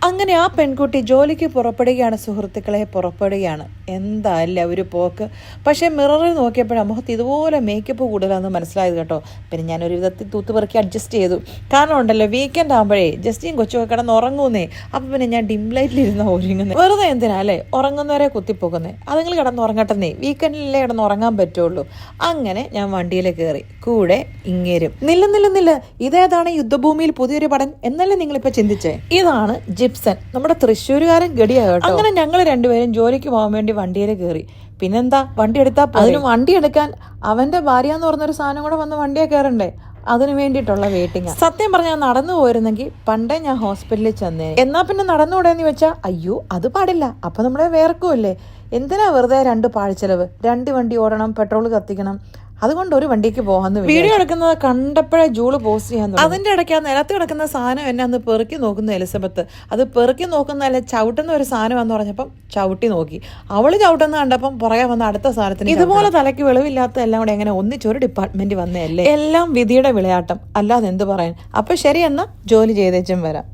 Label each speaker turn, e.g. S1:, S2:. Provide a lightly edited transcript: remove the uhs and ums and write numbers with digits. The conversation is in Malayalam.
S1: അങ്ങനെ ആ പെൺകുട്ടി ജോലിക്ക് പുറപ്പെടുകയാണ് സുഹൃത്തുക്കളെ, പുറപ്പെടുകയാണ്. എന്താല്ല ഒരു പോക്ക്. പക്ഷേ മിററിൽ നോക്കിയപ്പോഴാണ് മുഖത്ത് ഇതുപോലെ മേക്കപ്പ് കൂടുതലാണെന്ന് മനസ്സിലായത് കേട്ടോ. പിന്നെ ഞാനൊരു വിധത്തിൽ തൂത്തുപെറുക്കി അഡ്ജസ്റ്റ് ചെയ്തു. കാരണം ഉണ്ടല്ലോ, വീക്കെൻഡ് ആകുമ്പോഴേ ജസ്റ്റിയും കൊച്ചുമൊക്കെ കിടന്ന് ഉറങ്ങുന്നേ. അപ്പം പിന്നെ ഞാൻ ഡിം ലൈറ്റിലിരുന്ന് ഒരുങ്ങുന്നത്. വെറുതെ എന്തിനാ അല്ലേ ഉറങ്ങുന്നവരെ കുത്തിപ്പോകുന്നേ. അതുങ്ങൾ കിടന്ന് ഉറങ്ങട്ടെന്നേ, വീക്കെൻഡിലല്ലേ കിടന്ന് ഉറങ്ങാൻ പറ്റുള്ളൂ. അങ്ങനെ ഞാൻ വണ്ടിയിൽ കയറി, കൂടെ ഇങ്ങേരും. നില്ല, ഇതേതാണ് യുദ്ധഭൂമിയിൽ പുതിയൊരു പടം എന്നല്ലേ നിങ്ങളിപ്പോൾ ചിന്തിച്ചേ? ഇതാണ് ജിപ്സൺ, നമ്മുടെ തൃശ്ശൂരുകാരൻ ഗഡിയാകട്ടോ. അങ്ങനെ ഞങ്ങൾ രണ്ടുപേരും ജോലിക്ക് പോകാൻ വേണ്ടി വണ്ടിയിൽ കയറി. പിന്നെന്താ, വണ്ടി എടുത്താൽ അതിന് വണ്ടി എടുക്കാൻ അവന്റെ ഭാര്യ എന്ന് പറഞ്ഞൊരു സാധനം കൂടെ വന്ന് വണ്ടിയെ കയറണ്ടേ, അതിനു വേണ്ടിയിട്ടുള്ള വെയിറ്റിംഗ്. സത്യം പറഞ്ഞാൽ നടന്നു പോയിരുന്നെങ്കിൽ പണ്ടേ ഞാൻ ഹോസ്പിറ്റലിൽ ചെന്നേ. എന്നാ പിന്നെ നടന്നുകൂടെന്ന് വെച്ചാൽ അയ്യോ അത് പാടില്ല, അപ്പൊ നമ്മളെ വേർക്കുമല്ലേ. എന്തിനാ വെറുതെ 2 പാഴ്ചെലവ്, 2 വണ്ടി ഓടണം, പെട്രോൾ കത്തിക്കണം. അതുകൊണ്ട് ഒരു വണ്ടിക്ക് പോകാന്ന് വീഡിയോ എടുക്കുന്നത് കണ്ടപ്പോഴേ ജൂള് പോസ്റ്റ് ചെയ്യാൻ. അതിന്റെ ഇടയ്ക്ക് ആ നിലത്ത് കിടക്കുന്ന സാധനം എന്നെ അന്ന് പെറുക്കി നോക്കുന്ന എലിസബത്ത്. അത് പെറുക്കി നോക്കുന്നതല്ല, ചവിട്ടുന്ന ഒരു സാധനമാണെന്ന് പറഞ്ഞപ്പം ചവിട്ടി നോക്കി. അവള് ചവിട്ടുന്ന കണ്ടപ്പം പുറകെ വന്ന അടുത്ത സാധനത്തിന്. ഇതുപോലെ തലയ്ക്ക് വെളിവില്ലാത്ത എല്ലാം കൂടെ എങ്ങനെ ഒന്നിച്ചൊരു ഡിപ്പാർട്ട്മെന്റ് വന്നതല്ലേ. എല്ലാം വിധിയുടെ വിളയാട്ടം, അല്ലാതെ എന്ത് പറയാൻ. അപ്പൊ ശരി, എന്നാ ജോലി ചെയ്തേച്ചും വരാം.